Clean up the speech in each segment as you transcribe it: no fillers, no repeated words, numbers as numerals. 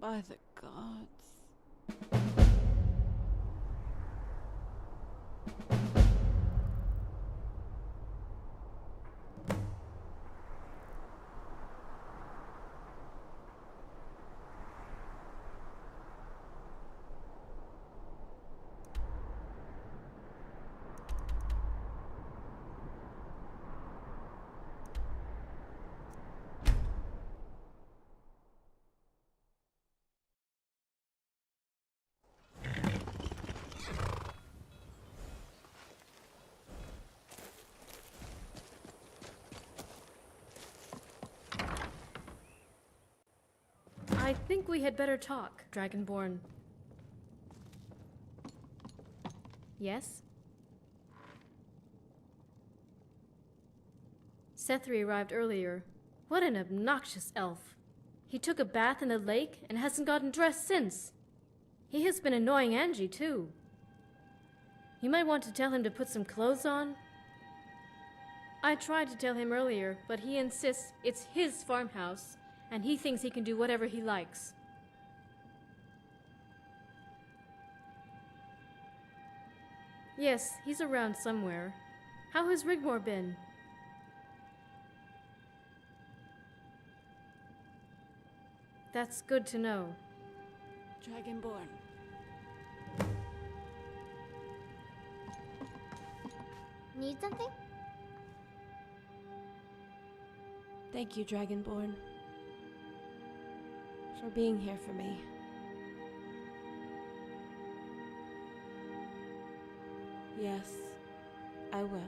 By the gods. I think we had better talk, Dragonborn. Yes? Sethri arrived earlier. What an obnoxious elf. He took a bath in the lake and hasn't gotten dressed since. He has been annoying Angie, too. You might want to tell him to put some clothes on. I tried to tell him earlier, but he insists it's his farmhouse, and he thinks he can do whatever he likes. Yes, he's around somewhere. How has Rigmor been? That's good to know. Dragonborn. Need something? Thank you, Dragonborn, for being here for me. Yes, I will.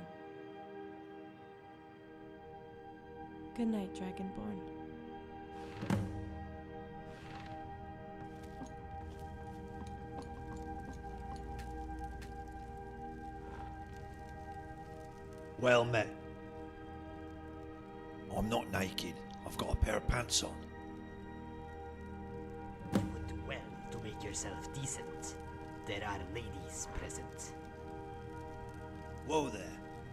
Good night, Dragonborn. Well met. I'm not naked. I've got a pair of pants on. You would do well to make yourself decent. There are ladies present. Whoa there.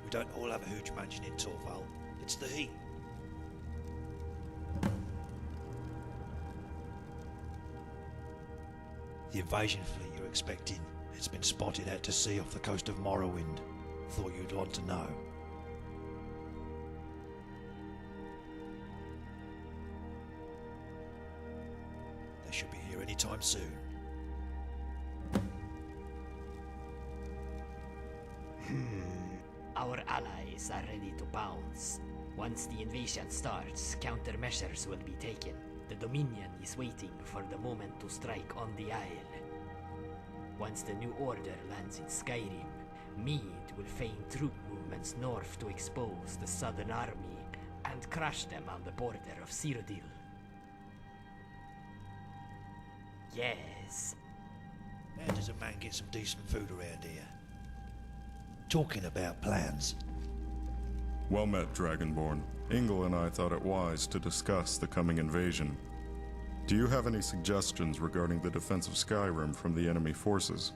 We don't all have a huge mansion in Torval. It's the heat. The invasion fleet you're expecting has been spotted out to sea off the coast of Morrowind. Thought you'd want to know. They should be here anytime soon. Our allies are ready to pounce. Once the invasion starts, countermeasures will be taken. The Dominion is waiting for the moment to strike on the Isle. Once the New Order lands in Skyrim, Mead will feign troop movements north to expose the Southern Army and crush them on the border of Cyrodiil. Yes. How does a man get some decent food around here? Talking about plans. Well met, Dragonborn. Ingle and I thought it wise to discuss the coming invasion. Do you have any suggestions regarding the defense of Skyrim from the enemy forces?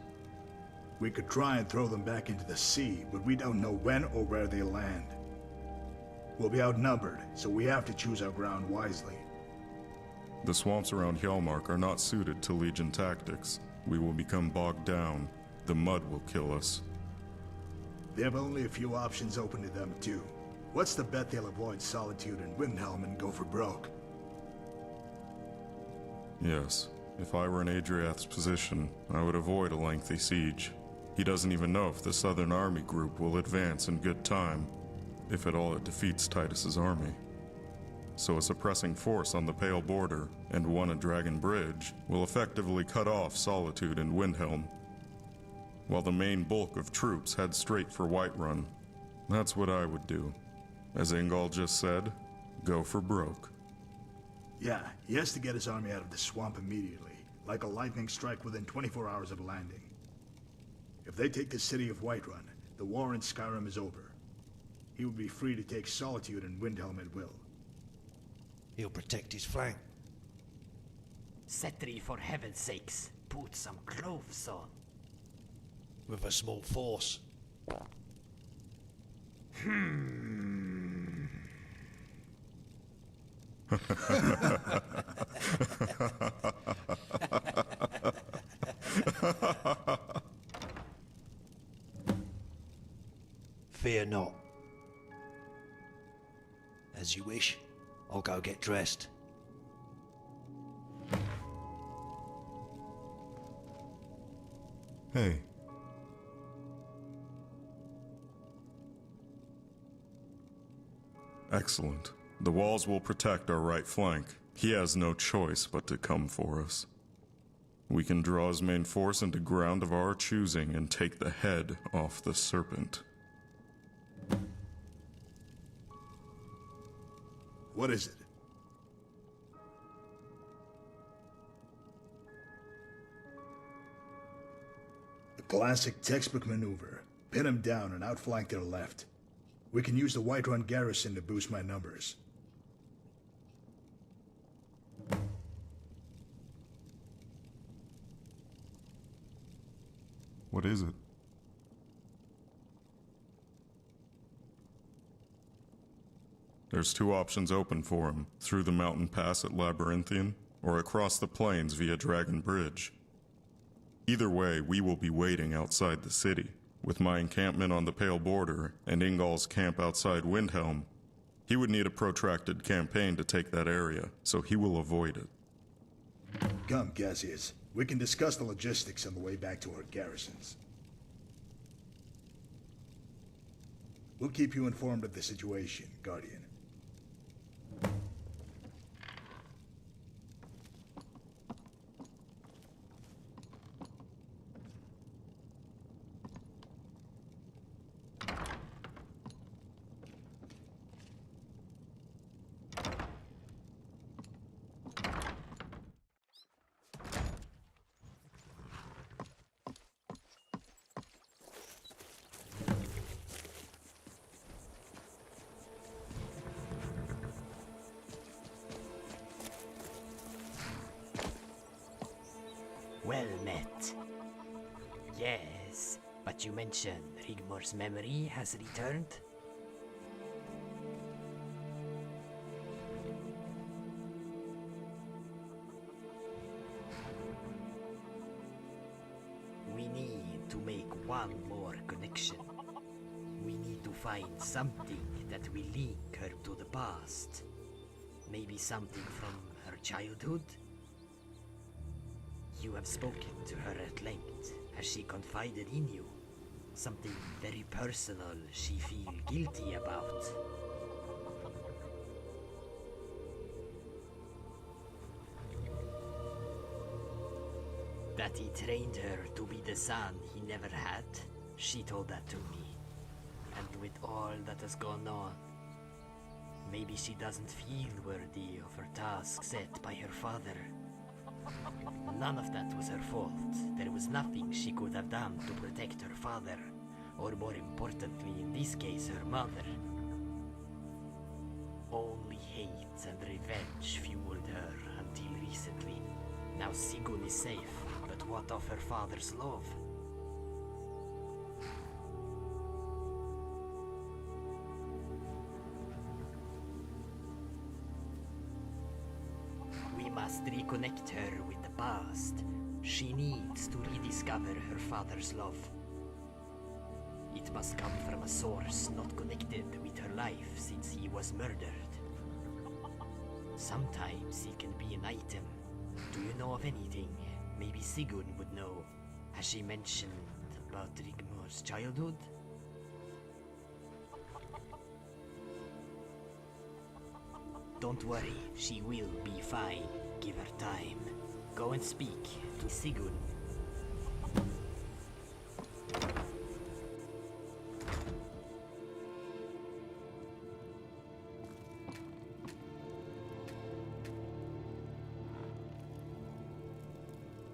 We could try and throw them back into the sea, but we don't know when or where they land. We'll be outnumbered, so we have to choose our ground wisely. The swamps around Hjalmark are not suited to Legion tactics. We will become bogged down. The mud will kill us. They have only a few options open to them, too. What's the bet they'll avoid Solitude and Windhelm and go for broke? Yes. If I were in Adriath's position, I would avoid a lengthy siege. He doesn't even know if the Southern Army group will advance in good time, if at all it defeats Titus's army. So a suppressing force on the Pale Border and one at Dragon Bridge will effectively cut off Solitude and Windhelm, while the main bulk of troops head straight for Whiterun. That's what I would do. As Ingall just said, go for broke. Yeah, he has to get his army out of the swamp immediately, like a lightning strike within 24 hours of landing. If they take the city of Whiterun, the war in Skyrim is over. He would be free to take Solitude and Windhelm at will. He'll protect his flank. Setri, for heaven's sakes, put some clothes on. With a small force. or not? As you wish. I'll go get dressed. Hey. Excellent. The walls will protect our right flank. He has no choice but to come for us. We can draw his main force into ground of our choosing and take the head off the serpent. What is it? A classic textbook maneuver. Pin them down and outflank their left. We can use the Whiterun garrison to boost my numbers. What is it? There's two options open for him, through the mountain pass at Labyrinthian, or across the plains via Dragon Bridge. Either way, we will be waiting outside the city. With my encampment on the Pale Border and Ingol's camp outside Windhelm, he would need a protracted campaign to take that area, so he will avoid it. Come, Gazius. We can discuss the logistics on the way back to our garrisons. We'll keep you informed of the situation, Guardian. Well met. Yes, but you mentioned Rigmor's memory has returned? We need to make one more connection. We need to find something that will link her to the past. Maybe something from her childhood? You have spoken to her at length. Has she confided in you? Something very personal she feels guilty about? That he trained her to be the son he never had? She told that to me. And with all that has gone on, maybe she doesn't feel worthy of her task set by her father. None of that was her fault. There was nothing she could have done to protect her father, or more importantly, in this case, her mother. Only hate and revenge fueled her until recently. Now Sigun is safe, but what of her father's love? We must reconnect her with the past. She needs to rediscover her father's love. It must come from a source not connected with her life since he was murdered. Sometimes it can be an item. Do you know of anything? Maybe Sigun would know. Has she mentioned about Rigmor's childhood? Don't worry, she will be fine. Give her time. Go and speak to Sigun.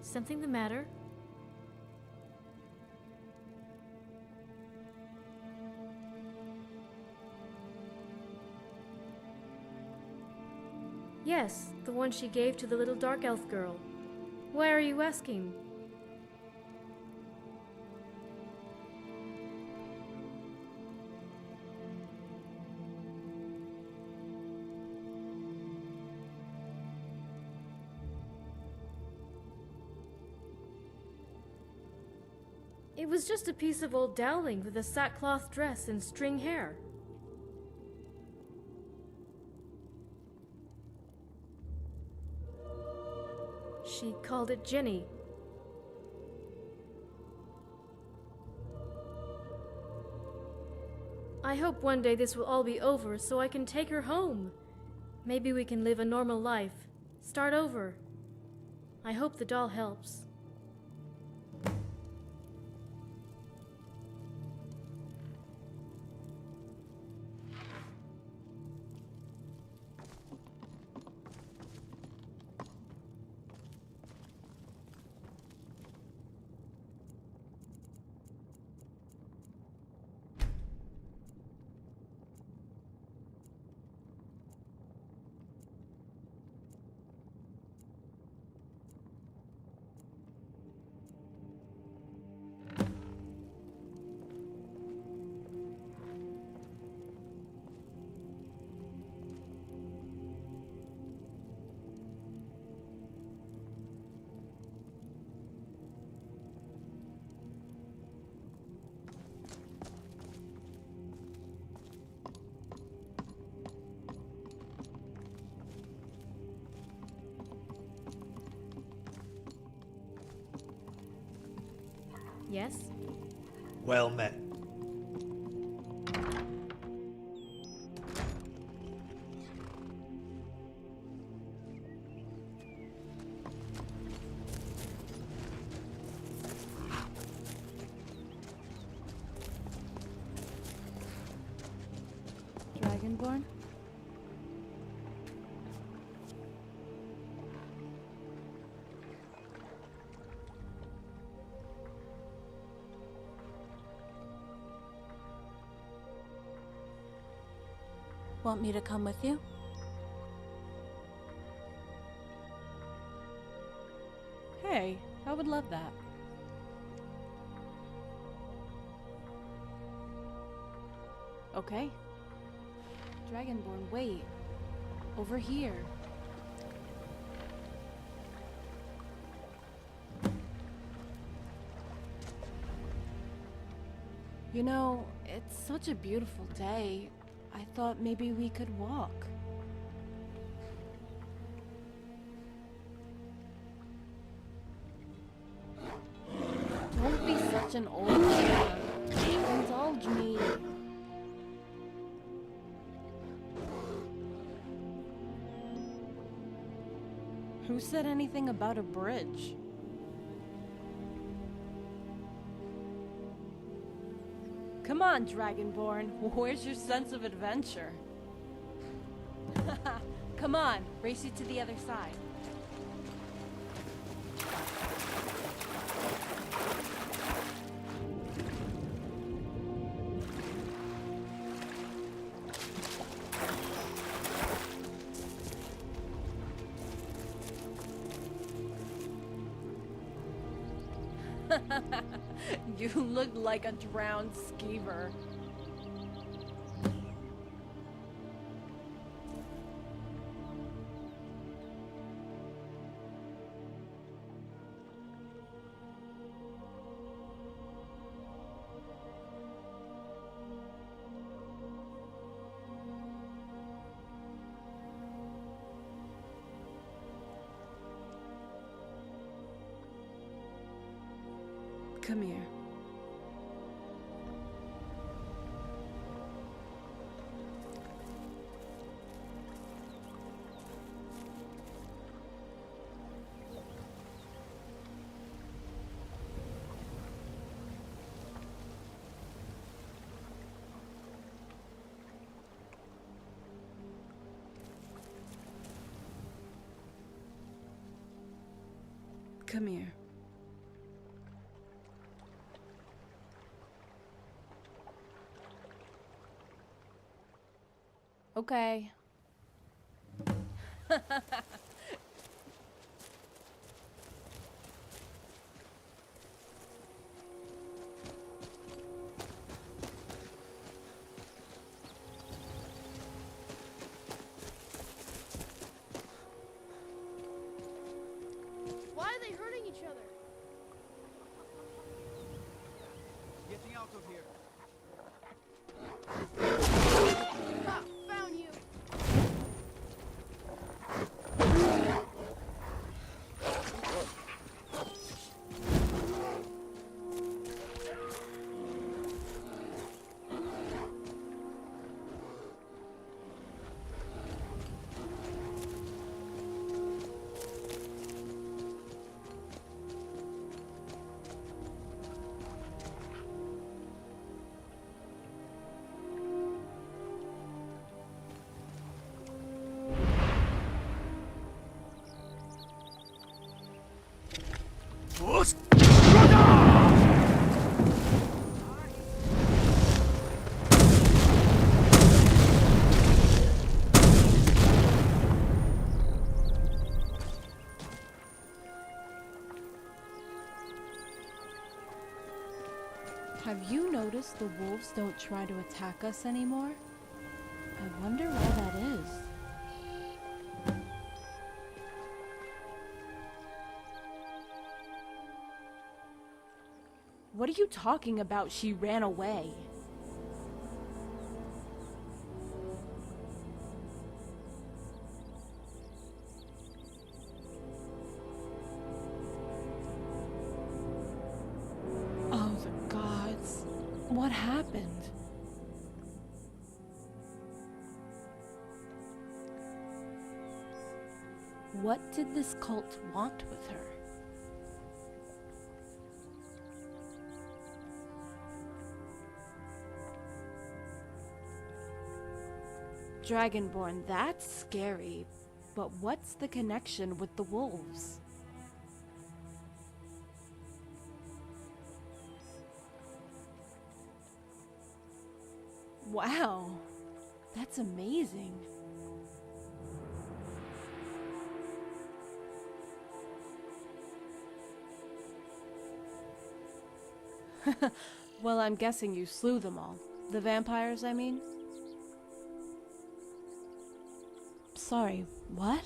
Something the matter? Yes, the one she gave to the little dark elf girl. Why are you asking? It was just a piece of old dowling with a sackcloth dress and string hair. She called it Ginny. I hope one day this will all be over so I can take her home. Maybe we can live a normal life. Start over. I hope the doll helps. Yes? Well met. Dragonborn? Want me to come with you? Hey, I would love that. Okay. Dragonborn, wait. Over here. You know, it's such a beautiful day. I thought maybe we could walk. Don't be such an old man. Indulge me. Who said anything about a bridge? Come on, Dragonborn. Where's your sense of adventure? Come on, race you to the other side. You look like a drowned skeever. Come here. Come here. Okay. Why are they hurting each other? getting out of here. Ah, found you! Have you noticed the wolves don't try to attack us anymore? I wonder why that is. What are you talking about? She ran away. Oh, the gods. What happened? What did this cult want with her? Dragonborn, that's scary. But what's the connection with the wolves? Wow, that's amazing. Well, I'm guessing you slew them all. The vampires, I mean? Sorry, what?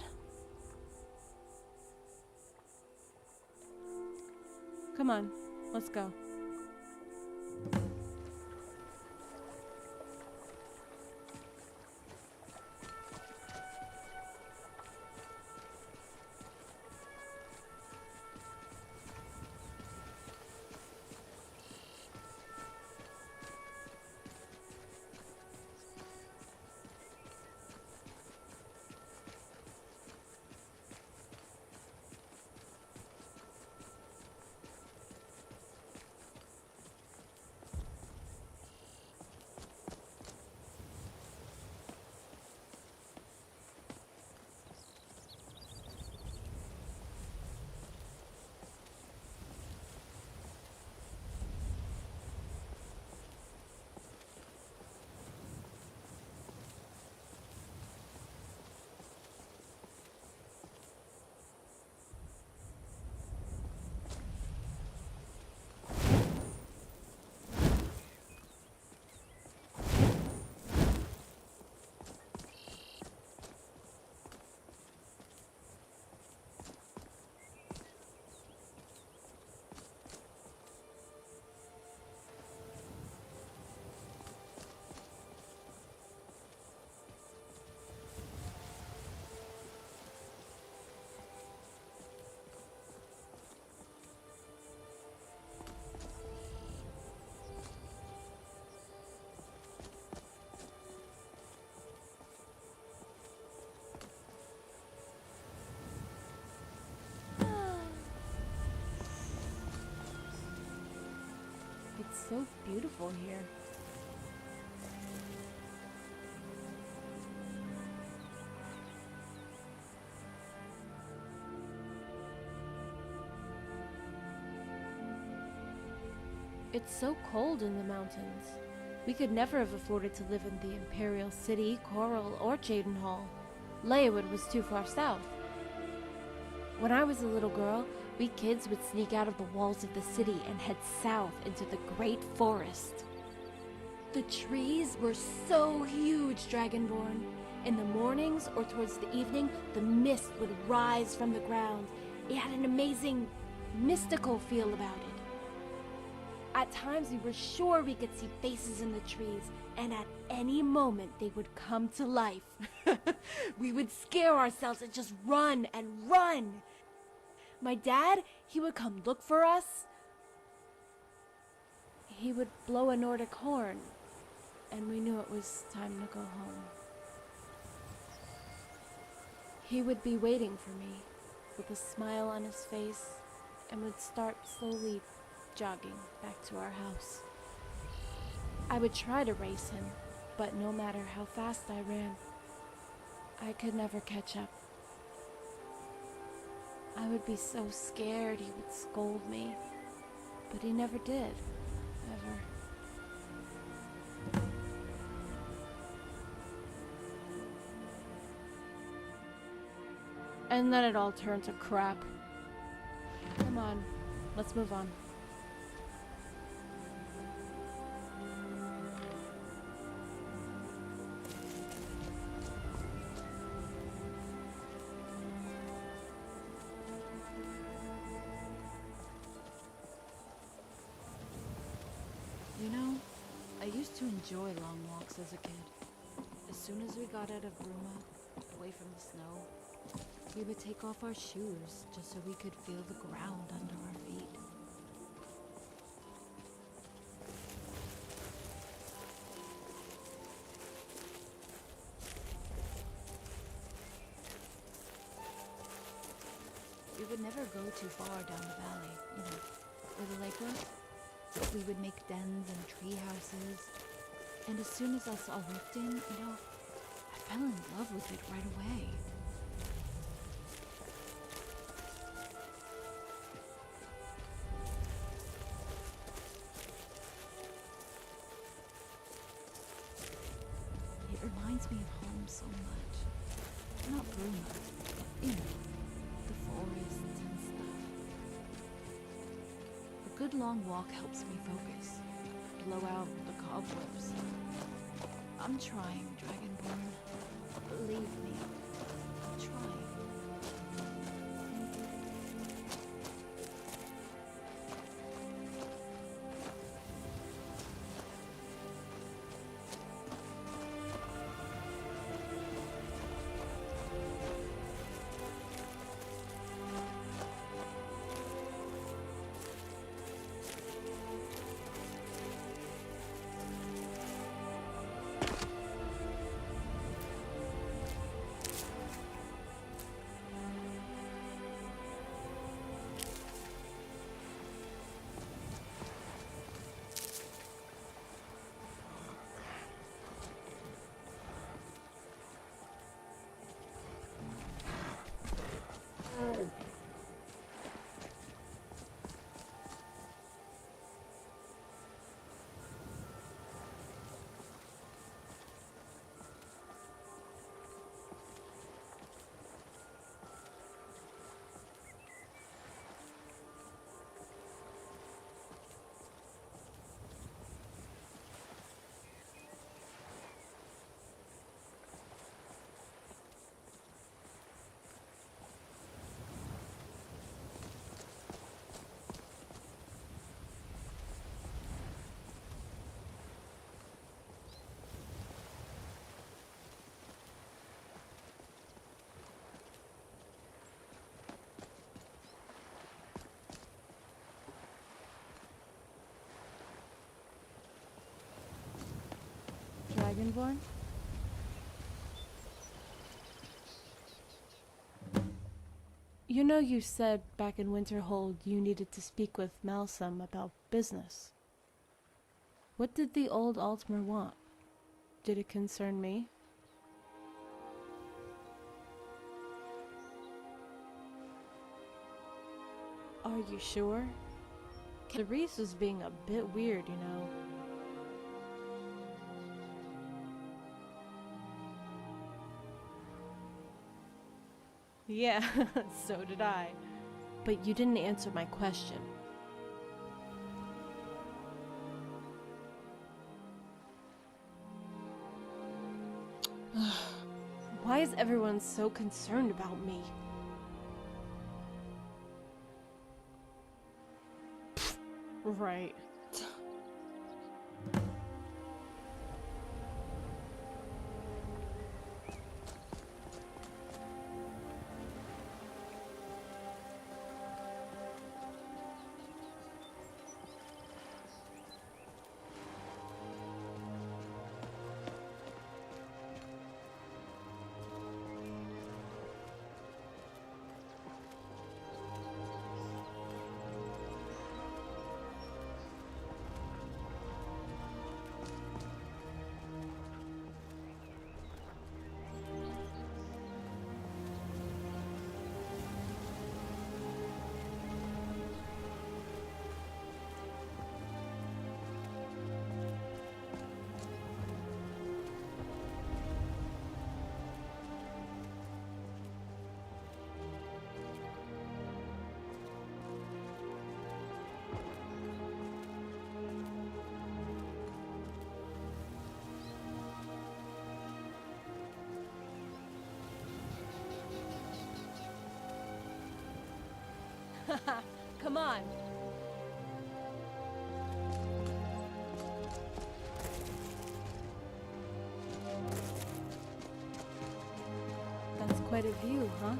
Come on, let's go. It's so beautiful here. It's so cold in the mountains. We could never have afforded to live in the Imperial City, Coral, or Jadenhall. Leawood was too far south. When I was a little girl, we kids would sneak out of the walls of the city and head south into the Great Forest. The trees were so huge, Dragonborn. In the mornings or towards the evening, the mist would rise from the ground. It had an amazing, mystical feel about it. At times we were sure we could see faces in the trees, and at any moment they would come to life. We would scare ourselves and just run and run. My dad, he would come look for us. He would blow a Nordic horn, and we knew it was time to go home. He would be waiting for me, with a smile on his face, and would start slowly jogging back to our house. I would try to race him, but no matter how fast I ran, I could never catch up. I would be so scared he would scold me, but he never did, ever. And then it all turned to crap. Come on, let's move on. You know, I used to enjoy long walks as a kid. As soon as we got out of bruma, away from the snow, we would take off our shoes just so we could feel the ground under our feet. We would never go too far down the valley, where the lake was. We would make dens and tree houses, and as soon as I saw lifting, I fell in love with it right away. It reminds me of home so much. Not Bruma, but, the forests and stuff. A good long walk helps me focus, blow out the cobwebs. I'm trying, Dragonborn. Believe me, I'm trying. Dragonborn? You know you said back in Winterhold you needed to speak with Malsum about business. What did the old Altmer want? Did it concern me? Are you sure? Reese was being a bit weird, Yeah, so did I. But you didn't answer my question. Why is everyone so concerned about me? Right. Come on. That's quite a view, huh?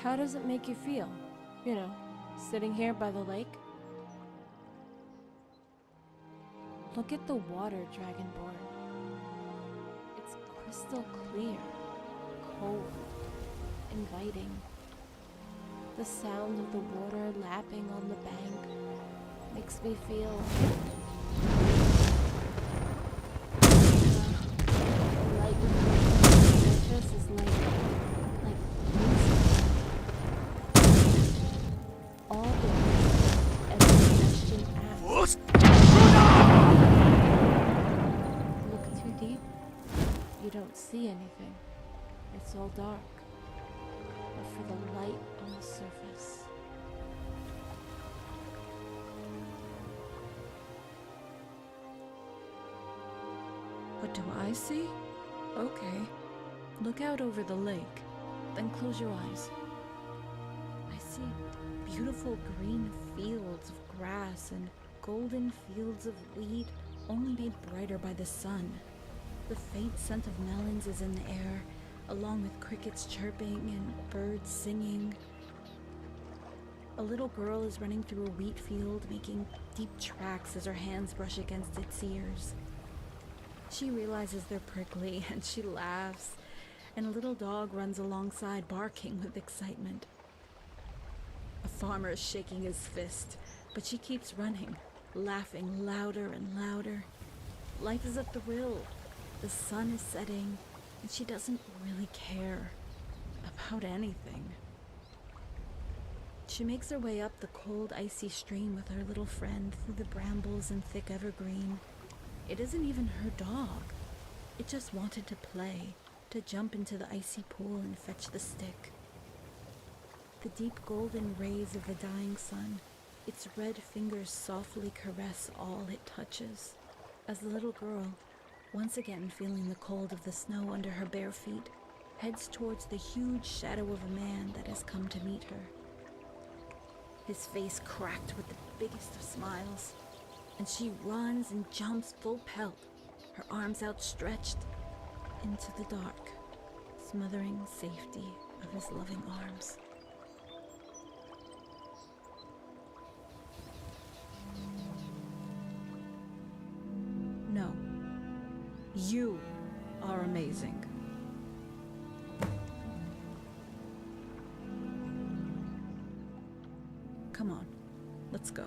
How does it make you feel? You know, sitting here by the lake? Look at the water, Dragonborn. It's crystal clear, cold, inviting. The sound of the water lapping on the bank makes me feel light within the surface is like music. All the every question asked. Look too deep, you don't see anything. It's all dark. But for the light on the surface. What do I see? Okay. Look out over the lake, then close your eyes. I see beautiful green fields of grass and golden fields of wheat, only made brighter by the sun. The faint scent of melons is in the air, along with crickets chirping and birds singing. A little girl is running through a wheat field, making deep tracks as her hands brush against its ears. She realizes they're prickly and she laughs, and a little dog runs alongside, barking with excitement. A farmer is shaking his fist, but she keeps running, laughing louder and louder. Life is a thrill. The sun is setting, and she doesn't really care about anything. She makes her way up the cold, icy stream with her little friend through the brambles and thick evergreen. It isn't even her dog. It just wanted to play, to jump into the icy pool and fetch the stick. The deep golden rays of the dying sun, its red fingers softly caress all it touches. As the little girl, once again feeling the cold of the snow under her bare feet, heads towards the huge shadow of a man that has come to meet her. His face cracked with the biggest of smiles, and she runs and jumps full pelt, her arms outstretched, into the dark, smothering safety of his loving arms. No. You are amazing. Come on, let's go.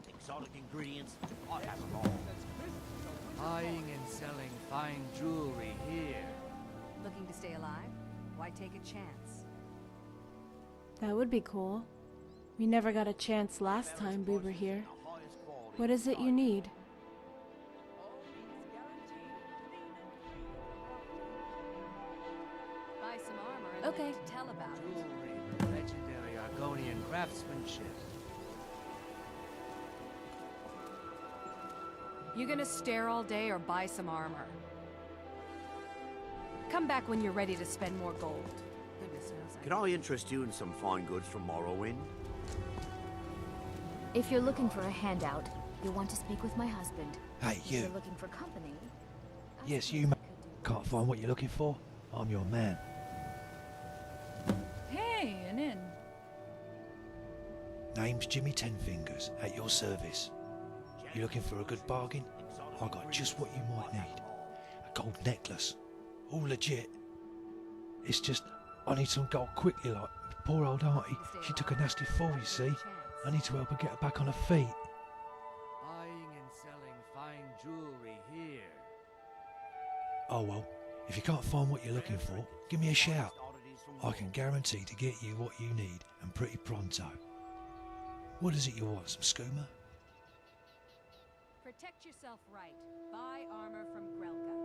Exotic ingredients, I have them all. Buying and selling fine jewelry here. Looking to stay alive? Why take a chance? That would be cool. We never got a chance last time we were here. What is it you need? Buy some armor and Okay. live to tell about it. Jewelry with legendary Argonian craftsmanship. You gonna stare all day or buy some armor? Come back when you're ready to spend more gold. Goodness knows Can I interest you in some fine goods from Morrowind? If you're looking for a handout, you'll want to speak with my husband. Hey, If you. you're looking for company, Yes, you can't find what you're looking for? I'm your man. Hey, an inn. Name's Jimmy Tenfingers, at your service. You looking for a good bargain? I got just what you might need. A gold necklace. All legit. It's just, I need some gold quickly, like, poor old auntie. She took a nasty fall, you see. I need to help her get her back on her feet. Buying and selling fine jewelry here. Oh well, if you can't find what you're looking for, give me a shout. I can guarantee to get you what you need, and pretty pronto. What is it you want, some skooma? Protect yourself right. Buy armor from Grelka.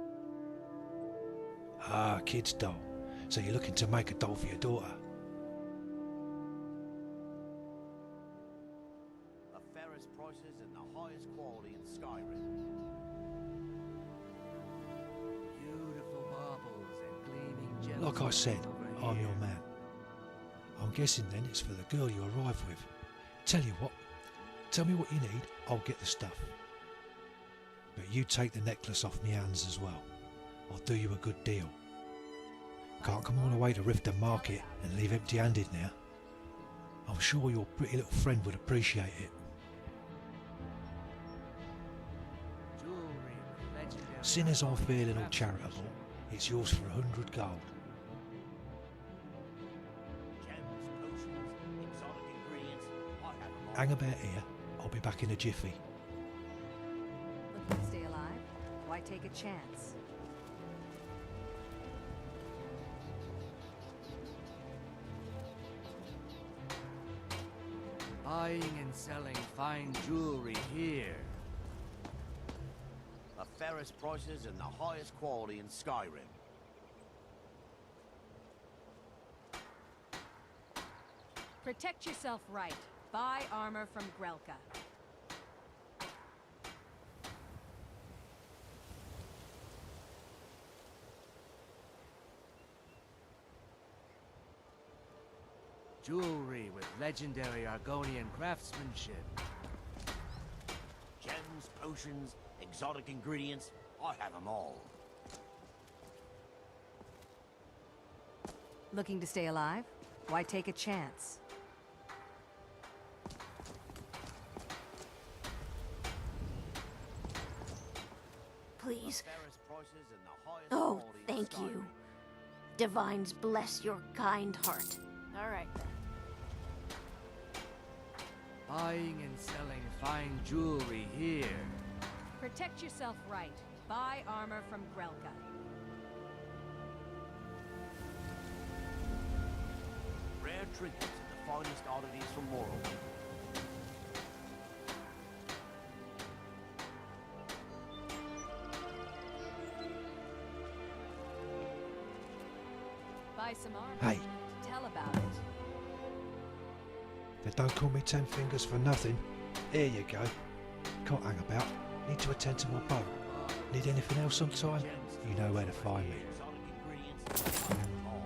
Ah, kid's doll. So you're looking to make a doll for your daughter? The fairest prices and the highest quality in Skyrim. Beautiful marbles and gleaming gems. Like I said, over I'm here. your man. I'm guessing then it's for the girl you arrive with. Tell you what, tell me what you need, I'll get the stuff. But you take the necklace off me hands as well. I'll do you a good deal. Can't come all the way to Riften Market and leave empty-handed now. I'm sure your pretty little friend would appreciate it. Jewelry with legendary Seeing as I'm feeling all craftsmanship. charitable, it's yours for 100 gold. Gems, potions, exotic ingredients. I have them all. Hang about here, I'll be back in a jiffy. Looking to stay alive? Why take a chance? Buying and selling fine jewelry here. The fairest prices and the highest quality in Skyrim. Protect yourself right. Buy armor from Grelka. Jewelry with legendary Argonian craftsmanship. Gems, potions, exotic ingredients. I have them all. Looking to stay alive? Why take a chance? Please. Fairest prices and the highest Oh, quality in thank Skyrim. you. Divines bless your kind heart. All right then. Buying and selling fine jewelry here. Protect yourself right. Buy armor from Grelka. Rare trinkets and the finest oddities from Morrowind. Buy some armor. Hey. Tell about it. They don't call me Tenfingers for nothing. Here you go. Can't hang about. Need to attend to my boat. Need anything else sometime? You know where to find me. Exotic ingredients. I have them all.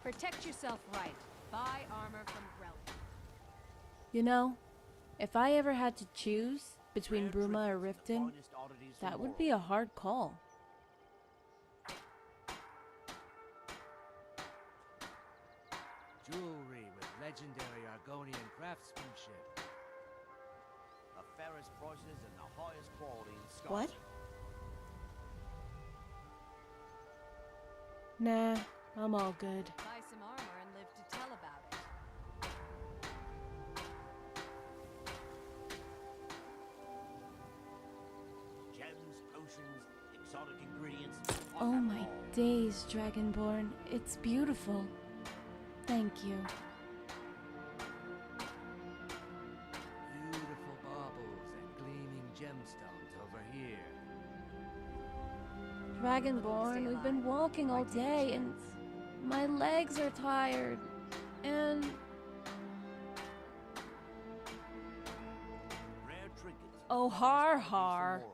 Protect yourself right. Buy armor from Grelka. You know, if I ever had to choose between Bruma or Riften, Finest oddities from that would be a hard call. Jewelry with legendary Argonian craftsmanship. The fairest prices and the highest quality in Skyrim. What? Nah, I'm all good. Buy some armor and live to tell about it. Gems, potions, exotic ingredients. I Oh have them my all. days, Dragonborn. It's beautiful. Thank you. Beautiful baubles and gleaming gemstones over here. Dragonborn, we've been walking all day and my legs are tired. And Rare trinkets. oh, har har. Morrowind.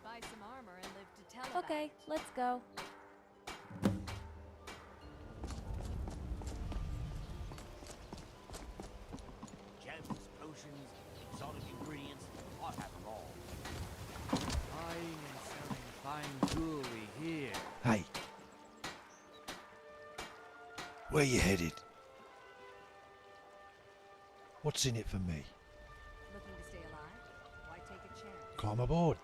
Buy some armor and live to tell about Okay, it. let's go. Where you headed? What's in it for me? Looking to stay alive? Why take a chance? Climb aboard.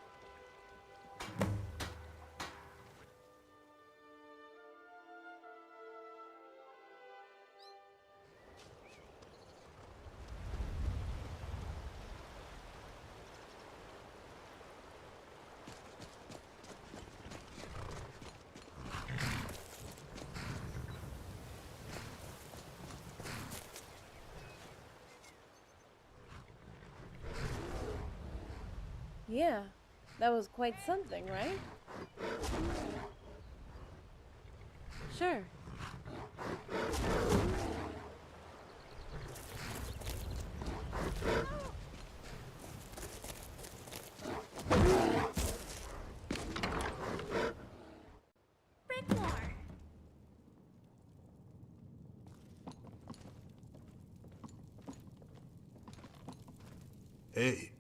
Yeah, that was quite something, right? Sure. Rigmor! Hey.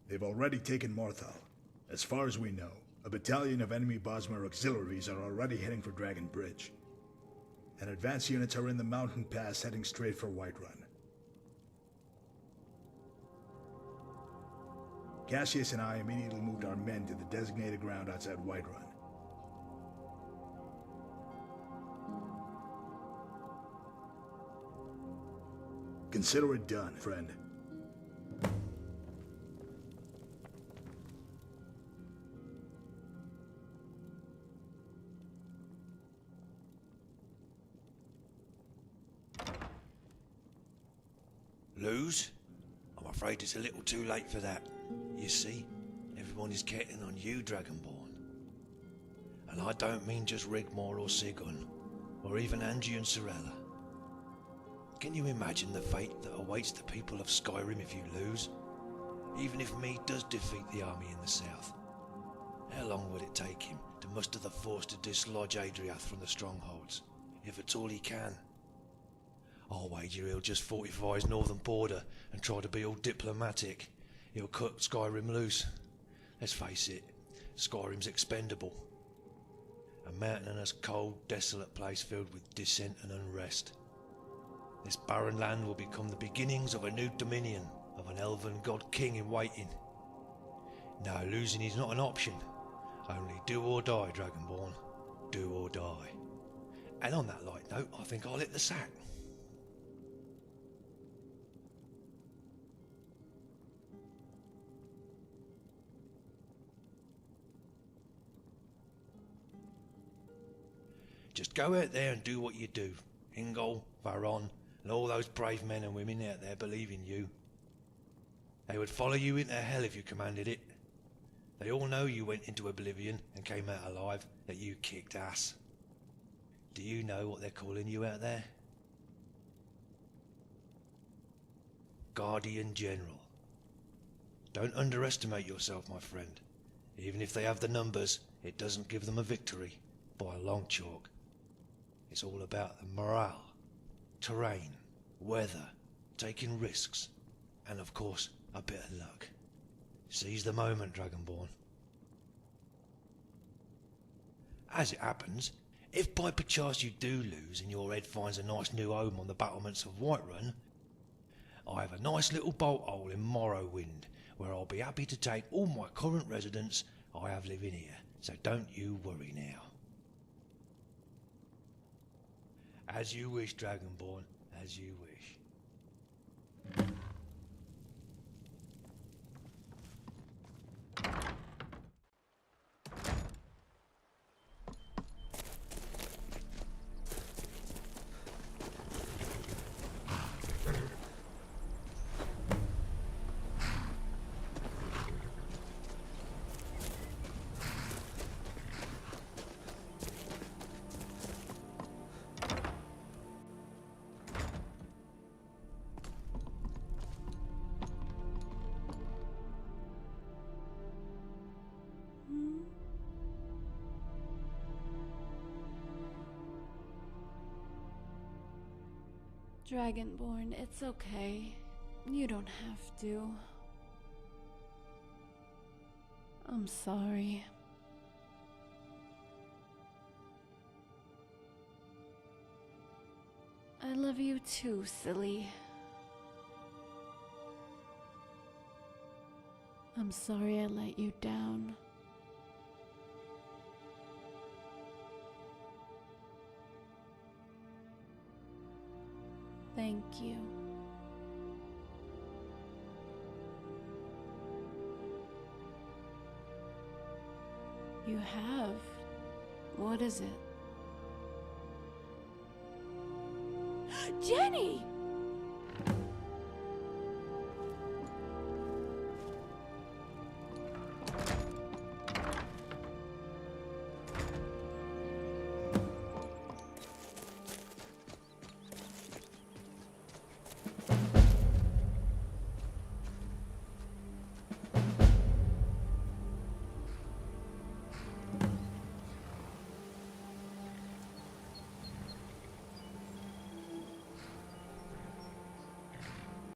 They've already taken Morthal. As far as we know, a battalion of enemy Bosmer auxiliaries are already heading for Dragon Bridge. And advance units are in the mountain pass heading straight for Whiterun. Cassius and I immediately moved our men to the designated ground outside Whiterun. Consider it done, friend. Lose? I'm afraid it's a little too late for that. You see, everyone is counting on you, Dragonborn. And I don't mean just Rigmor or Sigun, or even Angie and Sorella. Can you imagine the fate that awaits the people of Skyrim if you lose? Even if Mead does defeat the army in the south. How long would it take him to muster the force to dislodge Adriath from the strongholds, if at all he can? I'll wager he'll just fortify his northern border and try to be all diplomatic. He'll cut Skyrim loose. Let's face it, Skyrim's expendable. A mountainous, cold, desolate place filled with dissent and unrest. This barren land will become the beginnings of a new dominion, of an elven god king in waiting. Now losing is not an option. Only do or die, Dragonborn. Do or die. And on that light note, I think I'll hit the sack. Just go out there and do what you do. Ingol, Varon, and all those brave men and women out there believe in you. They would follow you into hell if you commanded it. They all know you went into oblivion and came out alive, that you kicked ass. Do you know what they're calling you out there? Guardian General. Don't underestimate yourself, my friend. Even if they have the numbers, it doesn't give them a victory, by a long chalk. It's all about the morale, terrain, weather, taking risks, and of course, a bit of luck. Seize the moment, Dragonborn. As it happens, if by perchance you do lose and your head finds a nice new home on the battlements of Whiterun, I have a nice little bolt hole in Morrowind where I'll be happy to take all my current residents I have living here, so don't you worry now. As you wish, Dragonborn, as you wish. Dragonborn, it's okay. You don't have to. I'm sorry. love you too, silly. I'm sorry I let you down. Thank you. You have. What is it? Jenny!